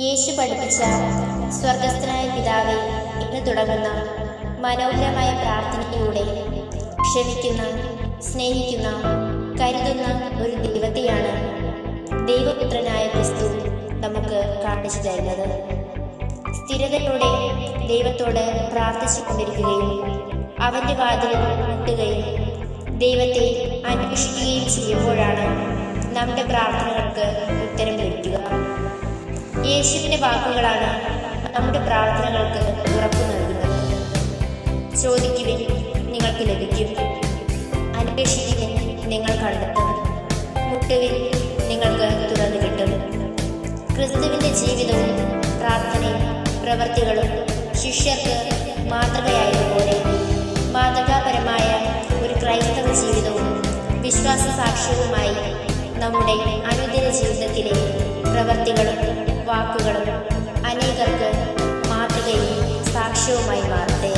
യേശു പഠിപ്പിച്ച സ്വർഗസ്ഥനായ പിതാവേ എന്ന് തുടങ്ങുന്ന മനോഹരമായ പ്രാർത്ഥനയിലൂടെ ക്ഷമിക്കുന്ന, സ്നേഹിക്കുന്ന, കരുതുന്ന ഒരു ദൈവത്തെയാണ് ദൈവപുത്രനായ ക്രിസ്തു നമുക്ക് കാണിച്ചു തരുന്നത്. സ്ഥിരതയോടെ ദൈവത്തോട് പ്രാർത്ഥിച്ചു കൊണ്ടിരിക്കുകയും അവൻ്റെ വാതിലിൽ മുട്ടുകയും ദൈവത്തെ അന്വേഷിക്കുകയും ചെയ്യുമ്പോഴാണ് നമ്മുടെ പ്രാർത്ഥനകൾക്ക് ഉത്തരം ലഭിക്കുക. യേശുവിൻ്റെ വാക്കുകളാണ് നമ്മുടെ പ്രാർത്ഥനകൾക്ക് ഉറപ്പു നൽകുന്നത്. ചോദിക്കുവിൻ, നിങ്ങൾക്ക് ലഭിക്കും; അന്വേഷിക്കുവിൻ, നിങ്ങൾ കണ്ടെത്തും; മുട്ടുവിൻ, നിങ്ങൾക്ക് തുറന്നു കിട്ടും. ക്രിസ്തുവിൻ്റെ ജീവിതവും പ്രാർത്ഥനയും പ്രവൃത്തികളും ശിഷ്യർക്ക് മാതൃകയായതുപോലെ മാതൃകാപരമായ ഒരു ക്രൈസ്തവ ജീവിതവും വിശ്വാസ സാക്ഷ്യവുമായി നമ്മുടെ അനുദിന ജീവിതത്തിലെ പ്രവൃത്തികളും വാക്കുകളും അനേകർക്ക് മാതൃകയും സാക്ഷ്യവുമായി മാറട്ടെ.